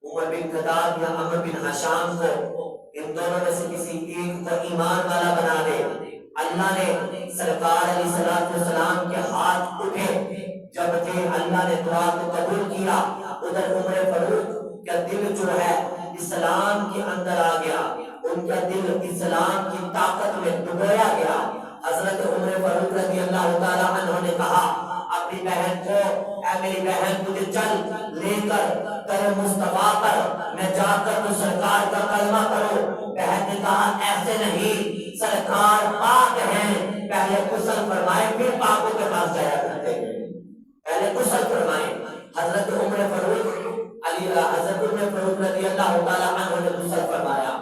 عمر بن خطاب یا عمر بن حشام کو، ان دونوں میں سے کسی ایک کو ایمان والا بنا دے۔ اللہ نے سرکار علیہ الصلوۃ والسلام کے ہاتھ اٹھے جبکہ اللہ نے دعا کو قبول کیا، ادھر عمر فاروق کا دل جو ہے اسلام کے اندر آ گیا، ان کا دل اسلام کی طاقت میں ڈبویا گیا۔ حضرت عمر فاروق رضی اللہ تعالی عنہ نے کہا اپنی بہن کو، اے میری بہن مجھے چل لے کر در مصطفیٰ پر میں جا کر تو سرکار کا کلمہ کرو۔ بہن نے کہا ایسے نہیں، سرکار پاک ہیں، پہلے غسل فرمائے پھر پاکوں کے پاس جایا کرتے ہیں، پہلے غسل فرمائے۔ حضرت عمر فاروق رضی اللہ تعالی عنہ نے غسل فرمایا،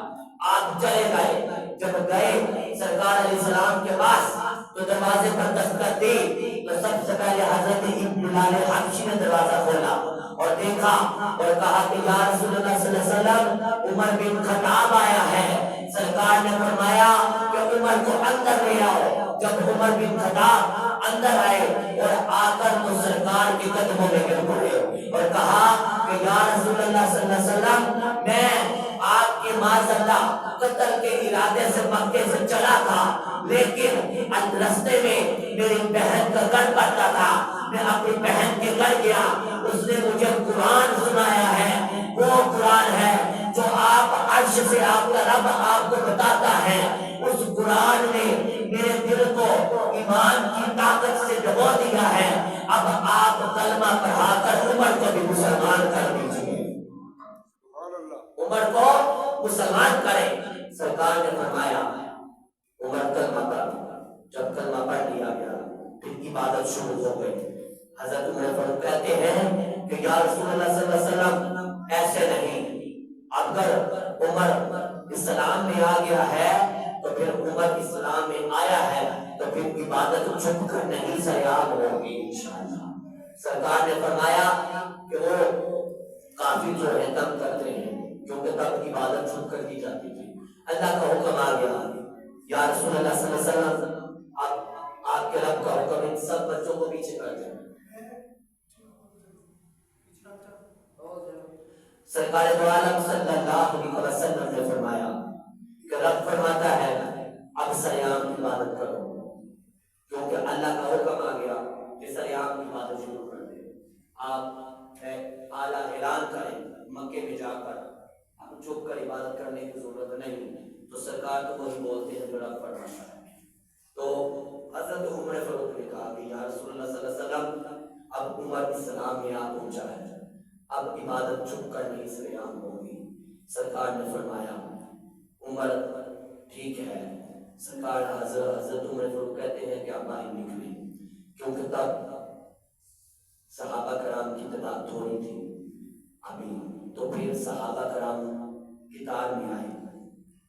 آپ چلے گئے۔ جب گئے سرکار علیہ السلام کے پاس تو دروازے پر دستک دی تو سب سے پہلے حضرت بلال حبشی نے دروازہ کھولا اور دیکھا اور کہا کہ یا رسول اللہ صلی اللہ علیہ وسلم عمر بن خطاب آیا ہے۔ سرکار نے فرمایا کہ عمر کو اندر لے آؤ۔ جب عمر بن خطاب اندر آئے اور آ کر تو سرکار کے قدموں میں گر پڑے اور کہا کہ یا رسول اللہ صلی اللہ علیہ وسلم میں آپ کے معذاللہ قتل کے ارادے سے مکے سے چلا تھا، لیکن رستے میں میری بہن کا گھر پڑتا تھا، میں اپنی بہن کے گھر گیا، اس نے مجھے قرآن سنایا ہے، وہ قرآن ہے جو آپ عرش سے آپ کا رب آپ کو بتاتا ہے۔ اس قرآن نے میرے دل کو ایمان کی طاقت سے ڈبو دیا ہے، اب آپ کلمہ پڑھا کر عمر کو بھی مسلمان کر دیجیے، عمر کو مسلمان کرے۔ سرکار نے فرمایا عمر کلمہ پڑھ۔ جب کلمہ پڑھ لیا گیا پھر عبادت شروع ہو گئی۔ حضرت عمر فاروق کہتے ہیں کہ یا رسول اللہ صلی اللہ علیہ وسلم ایسے نہیں، اگر عمر اسلام میں آ گیا ہے تو پھر عمر اسلام میں آیا ہے تو پھر عبادت چھپ کر نہیں سیاب ہوگی انشاءاللہ۔ سرکار نے فرمایا کہ وہ کافی جو ہے دم کرتے ہیں کیونکہ تب عبادت چھپ کر کی جاتی تھی۔ اللہ کا حکم آ گیا، یا رسول اللہ صلی اللہ علیہ وسلم آپ کے رب کا حکم ان سب بچوں کو پیچھے کر دیں۔ سرکار دو عالم صلی اللہ علیہ وسلم نے فرمایا کہ رب فرماتا ہے اب سیام کی عبادت کرو، کیونکہ اللہ کا حکم آ گیا کہ سیام کی عبادت شروع کر دیں۔ آپ اعلیٰ اعلان کریں مکے میں جا کر، اب چھپ کر عبادت کرنے کی ضرورت نہیں، تو سرکار تو وہی بولتے ہیں جو رب فرماتا ہے۔ تو حضرت عمر فاروق نے کہا کہ یا رسول اللہ صلی اللہ علیہ وسلم اب عمر اسلام میں آ پہنچا ہے، اب عبادت چھپ کر نہیں سیام ہوگی۔ سرکار نے فرمایا عمر ٹھیک ہے۔ سرکار حضرت عمر فاروق کہتے ہیں کہ آپ باہر نکلیں، کیونکہ تب صحابہ کرام کی تعداد تھوڑی تھی ابھی، تو پھر صحابہ کرام کتار میں آئے،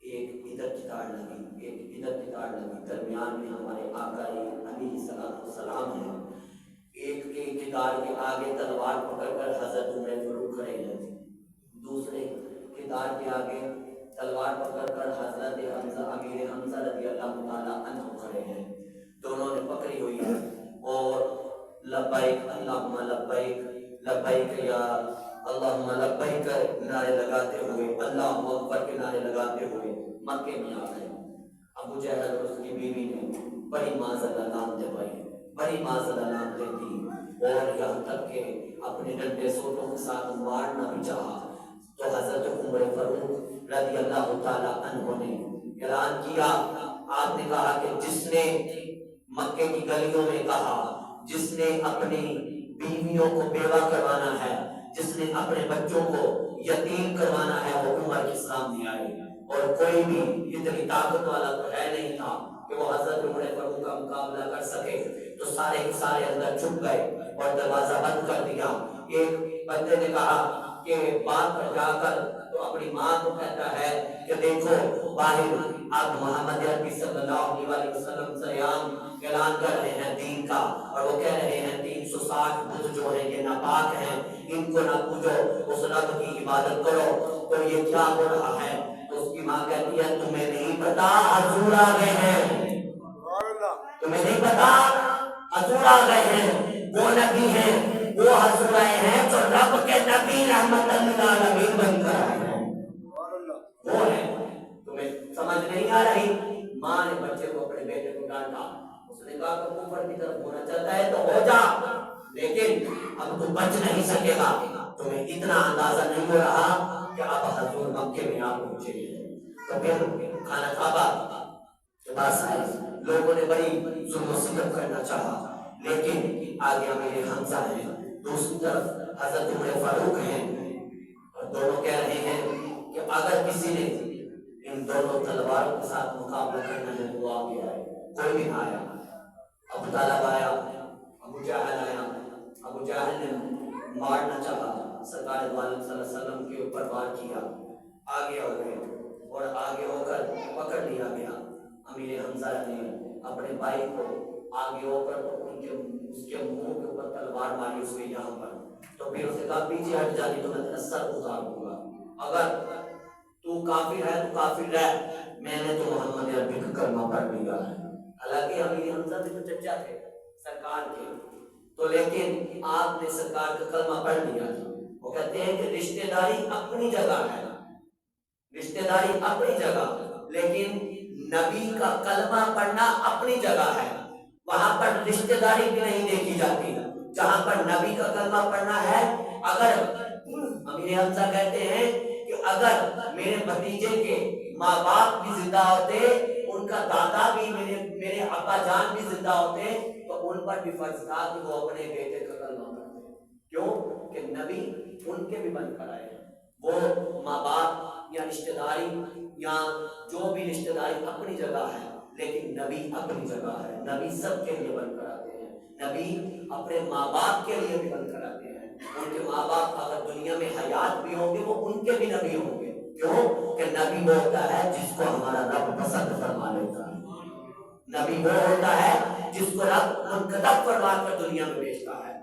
ایک ادھر کتار لگی ایک ادھر کتار لگی، درمیان میں ہمارے آقا علیہ السلام ہیں، ایک کتار کے آگے تلوار پکڑ کر حضرت عمر فاروق کھڑے ہیں، دوسرے کتار کے آگے تلوار پکڑ کر حضرت حمزہ امیر حمزہ رضی اللہ تعالی عنہ کھڑے ہیں، دونوں نے پکڑی ہوئی ہے اور لبیک اللہم لبیک لبیک یا اللہم لبیک نعرے لگاتے ہوئے، اللہ اکبر کے نعرے لگاتے ہوئے مکے میں آ گئے۔ ابو جہل اور اس کی بیوی نے بڑی معذرت لانتے پڑی، بڑی معذرت لانتے تھی، اور یہاں تک کہ اپنے ڈنڈے سوٹوں کے ساتھ مارنا بھی چاہا، تو حضرت عمر فاروق رضی اللہ تعالی عنہ نے اعلان کیا، آپ نے کہا کہ جس نے مکے کی گلیوں میں کہا، جس نے اپنی بیویوں کو بیوہ کروانا ہے، جس نے اپنے بچوں کو یتیم کروانا ہے، وہ عمر کے سامنے آئے، اور کوئی بھی اتنی طاقت والا تو ہے نہیں تھا کہ وہ حضرت عمر فاروق کا مقابلہ کر سکے، تو سارے کے سارے اندر چھپ گئے اور دروازہ بند کر دیا۔ ایک بندے نے کہا کہ بات پر جا کر تو اپنی ماں کو کہتا ہے کہ دیکھو باہر آپ محمد عربی صلی اللہ علیہ وسلم سیام اعلان کر رہے ہیں دین کا، اور وہ کہہ رہے ہیں 360 بت جو ہیں یہ ناپاک ہیں، ان کو نہ پوجو، اس رب کی عبادت کرو، تو یہ کیا ہو رہا ہے؟ تو اس کی ماں کہتی ہے تمہیں نہیں پتا حضور آ گئے ہیں، تمہیں نہیں پتا حضور آ گئے ہیں، وہ نبی ہیں، وہ حضور آئے ہیں جو رب کے نبی رحمت للعالمین وہ ہے। تمہیں سمجھ نہیں آ رہی؟ ماں نے بچے کو اپنے بیٹے کو ڈانٹا، اس نے کہا کہ کفر کی طرف ہونا چاہتا ہے تو ہو جا، لیکن اب تو بچ نہیں سکے گا۔ تمہیں اتنا اندازہ نہیں ہو رہا کہ اب حضور مکے میں آپ پہنچے گے۔ تو پھر خانہ کعبہ کے پاس آئے، لوگوں نے بڑی ظلم و ستم کرنا چاہا، لیکن آگے امیر حمزہ ہے، دوسری طرف حضرت عمر فاروق ہیں، اور دونوں کہہ رہے ہیں کہ اگر کسی نے ان دونوں تلواروں کے ساتھ مقابلہ کرنا ہے تو آ گیا ہے۔ کوئی بھی نہ آیا، ابو طالب آیا، ابو جہل آیا، ابو جہل نے مارنا چاہا، سرکار دو عالم صلی اللہ علیہ وسلم کے اوپر وار کیا، آگے ہو گئے اور آگے ہو کر پکڑ لیا گیا۔ امیر حمزہ نے اپنے بھائی کو آگے ہو کر اس کے منہ کے اوپر تلوار ماری، اس کے یہاں پر، تو پھر اسے کہا پیچھے ہٹ جاتی تو میں تیرا سر اتار دوں گا، اگر تو کافر ہے تو کافر رہ، میں نے تو محمد عربی کا کلمہ پڑھ لیا ہے۔ حالانکہ امیر حمزہ بھی تو چچا تھے سرکار کے، تو لیکن آپ نے سرکار کا کلمہ پڑھ لیا تھا۔ وہ کہتے ہیں کہ رشتہ داری اپنی جگہ ہے، رشتہ داری اپنی جگہ، لیکن نبی کا کلمہ پڑھنا اپنی جگہ ہے، وہاں پر رشتہ داری بھی نہیں دیکھی جاتی۔ جہاں پر نبی کا کلمہ پڑھنا ہے، اگر امیر حمزہ کہتے ہیں کہ اگر میرے بھتیجے کے ماں باپ بھی زندہ ہوتے، ان کا دادا بھی، میرے ابا جان بھی زندہ ہوتے، تو ان پر بھی فرض تھا کہ وہ اپنے بیٹے کا کلمہ پڑھتے۔ کیوں کہ نبی ان کے بھی بن کر آئے، وہ ماں باپ یا رشتہ داری یا جو بھی رشتہ داری اپنی جگہ ہے، لیکن نبی اپنی جگہ ہے۔ نبی سب کے لیے بن کر آتے ہیں، نبی اپنے ماں باپ کے لیے بھی بن کر آتے ہیں۔ ان کے ماں باپ اگر دنیا میں حیات بھی ہوں گے، وہ ان کے بھی نبی ہوں گے۔ کیوں کہ نبی وہ ہوتا ہے جس کو ہمارا رب پسند فرما لیتا ہے، نبی وہ ہوتا ہے جس کو رب منتخب فرما کر دنیا میں بھیجتا ہے۔